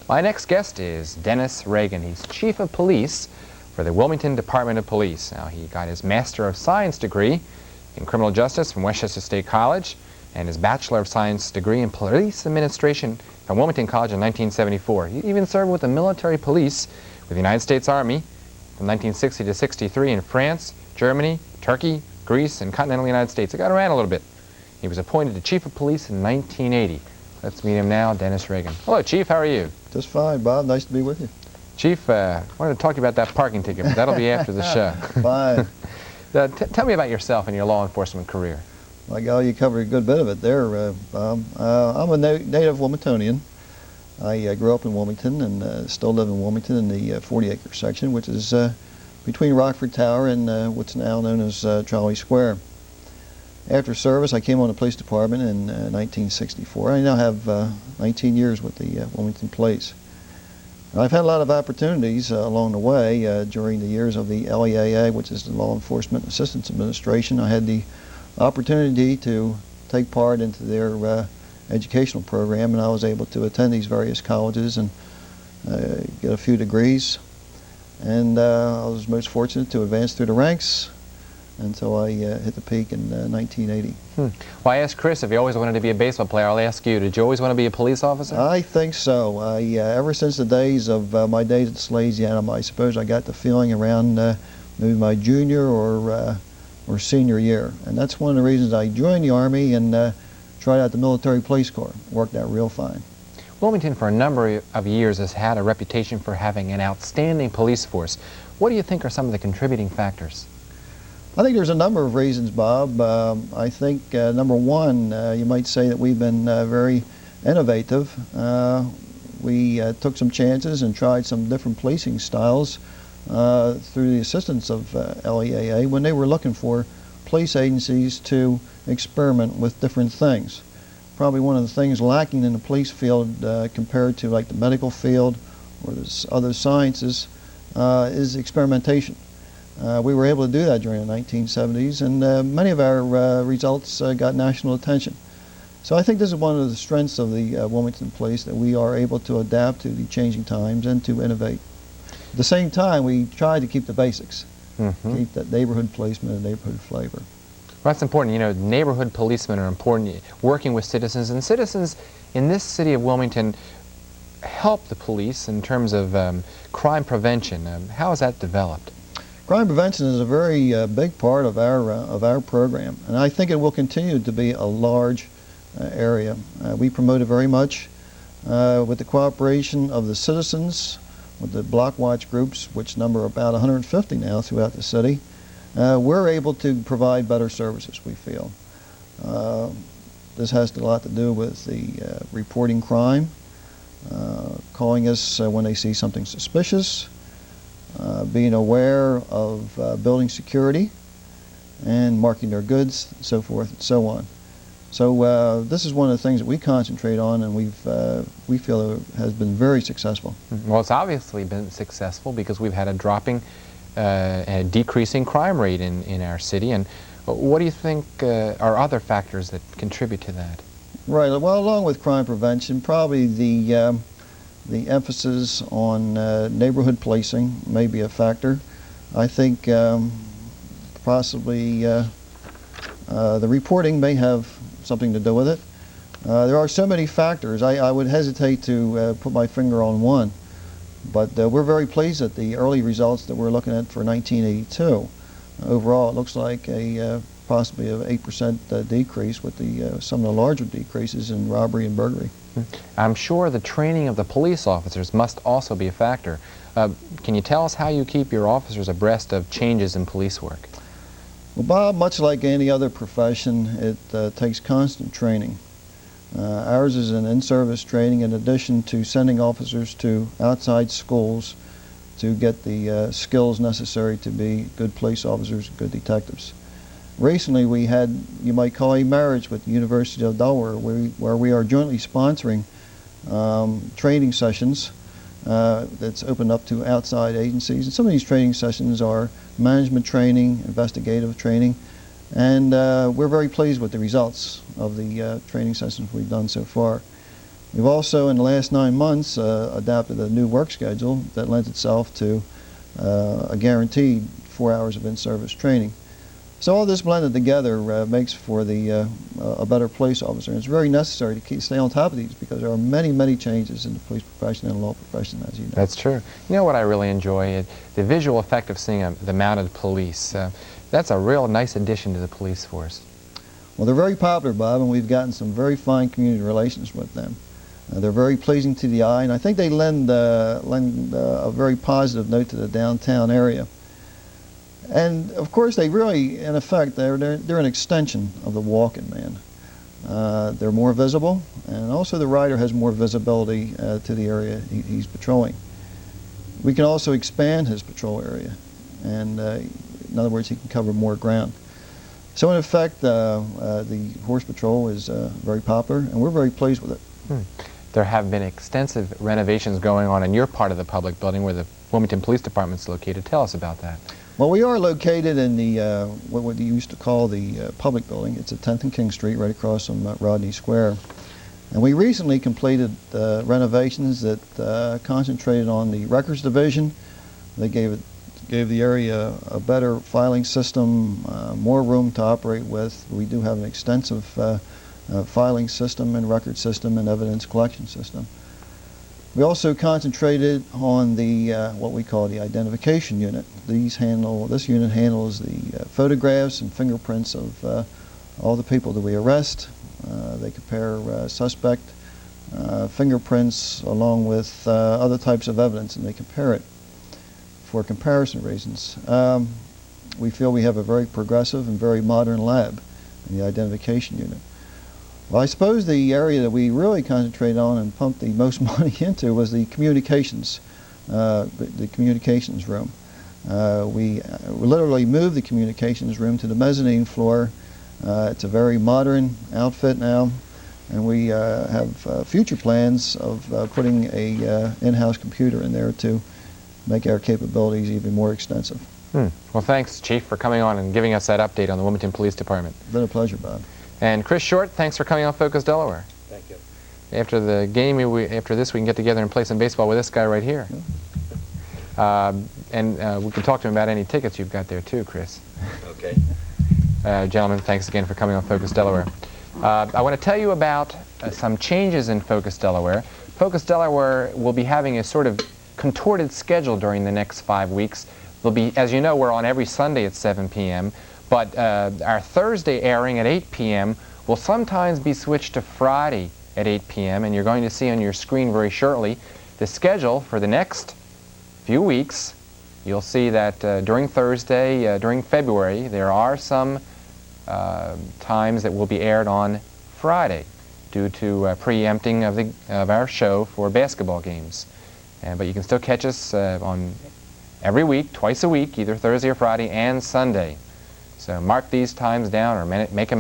My next guest is Dennis Regan. He's Chief of Police for the Wilmington Department of Police. Now, he got his Master of Science degree in Criminal Justice from Westchester State College and his Bachelor of Science degree in Police Administration from Wilmington College in 1974. He even served with the military police with the United States Army from 1960 to 63 in France, Germany, Turkey, Greece, and continental United States. He got around a little bit. He was appointed to Chief of Police in 1980. Let's meet him now, Dennis Regan. Hello, Chief. How are you? Just fine, Bob. Nice to be with you. Chief, I wanted to talk to you about that parking ticket, but that'll be after the show. Fine. Tell me about yourself and your law enforcement career. My God, you covered a good bit of it there, Bob. I'm a native Wilmingtonian. I grew up in Wilmington and still live in Wilmington in the 40-acre section, which is between Rockford Tower and what's now known as Trolley Square. After service, I came on the police department in 1964. I now have 19 years with the Wilmington Police. And I've had a lot of opportunities along the way during the years of the LEAA, which is the Law Enforcement Assistance Administration. I had the opportunity to take part into their educational program, and I was able to attend these various colleges and get a few degrees. And I was most fortunate to advance through the ranks until I hit the peak in 1980. Well, I asked Chris if he always wanted to be a baseball player. I'll ask you, did you always want to be a police officer? I think so. Ever since the days of my days at Salesianum, I suppose I got the feeling around maybe my junior or senior year. And that's one of the reasons I joined the Army and tried out the Military Police Corps. Worked out real fine. Wilmington for a number of years has had a reputation for having an outstanding police force. What do you think are some of the contributing factors? I think there's a number of reasons, Bob. I think number one, you might say that we've been very innovative. We took some chances and tried some different policing styles through the assistance of LEAA when they were looking for police agencies to experiment with different things. Probably one of the things lacking in the police field compared to like the medical field or the other sciences is experimentation. We were able to do that during the 1970s, and many of our results got national attention. So I think this is one of the strengths of the Wilmington Police, that we are able to adapt to the changing times and to innovate. At the same time, we try to keep the basics, keep that neighborhood policeman and neighborhood flavor. Well, that's important. You know, neighborhood policemen are important, working with citizens, and citizens in this city of Wilmington help the police in terms of crime prevention. How has that developed? Crime prevention is a very big part of our program, and I think it will continue to be a large area. We promote it very much with the cooperation of the citizens, with the block watch groups, which number about 150 now throughout the city. We're able to provide better services, we feel. This has a lot to do with the reporting crime, calling us when they see something suspicious, being aware of building security and marking their goods, so forth and so on. So this is one of the things that we concentrate on, and we feel it has been very successful. Well, it's obviously been successful because we've had a dropping and decreasing crime rate in our city. And what do you think are other factors that contribute to that? Right. Well, along with crime prevention, probably the emphasis on neighborhood policing may be a factor. I think possibly the reporting may have something to do with it. There are so many factors. I would hesitate to put my finger on one, but we're very pleased at the early results that we're looking at for 1982. Overall, it looks like a possibly an 8% decrease, with some of the larger decreases in robbery and burglary. I'm sure the training of the police officers must also be a factor. Can you tell us how you keep your officers abreast of changes in police work? Well, Bob, much like any other profession, it takes constant training. Ours is an in-service training in addition to sending officers to outside schools to get the skills necessary to be good police officers, good detectives. Recently we had, you might call a marriage with the University of Delaware, where we are jointly sponsoring training sessions that's opened up to outside agencies. And some of these training sessions are management training, investigative training, and we're very pleased with the results of the training sessions we've done so far. We've also, in the last 9 months, adopted a new work schedule that lends itself to a guaranteed 4 hours of in-service training. So all this blended together makes for a better police officer. And it's very necessary to stay on top of these because there are many, many changes in the police profession and the law profession, as you know. That's true. You know what I really enjoy? The visual effect of seeing the mounted police. That's a real nice addition to the police force. Well, they're very popular, Bob, and we've gotten some very fine community relations with them. They're very pleasing to the eye, and I think they lend a very positive note to the downtown area. And of course, they really, in effect, they're an extension of the walking man. They're more visible, and also the rider has more visibility to the area he's patrolling. We can also expand his patrol area, and in other words, he can cover more ground. So in effect, the horse patrol is very popular, and we're very pleased with it. There have been extensive renovations going on in your part of the public building where the Wilmington Police Department is located. Tell us about that. Well, we are located in the what you used to call the public building. It's at 10th and King Street, right across from Rodney Square. And we recently completed renovations that concentrated on the records division. They gave the area a better filing system, more room to operate with. We do have an extensive filing system and record system and evidence collection system. We also concentrated on the what we call the identification unit. This unit handles the photographs and fingerprints of all the people that we arrest. They compare suspect fingerprints along with other types of evidence, and they compare it for comparison reasons. We feel we have a very progressive and very modern lab in the identification unit. Well, I suppose the area that we really concentrated on and pumped the most money into was the communications room. We literally moved the communications room to the mezzanine floor. It's a very modern outfit now, and we have future plans of putting a in-house computer in there to make our capabilities even more extensive. Well, thanks, Chief, for coming on and giving us that update on the Wilmington Police Department. It's been a pleasure, Bob. And Chris Short, thanks for coming on Focus Delaware. Thank you. After the game, after this, we can get together and play some baseball with this guy right here. And we can talk to him about any tickets you've got there too, Chris. Okay. Gentlemen, thanks again for coming on Focus Delaware. I want to tell you about some changes in Focus Delaware. Focus Delaware will be having a sort of contorted schedule during the next 5 weeks. There'll be, as you know, we're on every Sunday at 7 p.m., but our Thursday airing at 8 p.m. will sometimes be switched to Friday at 8 p.m., and you're going to see on your screen very shortly the schedule for the next few weeks. You'll see that during Thursday, during February, there are some times that will be aired on Friday due to preempting of our show for basketball games. But you can still catch us on every week, twice a week, either Thursday or Friday and Sunday. So mark these times down or make a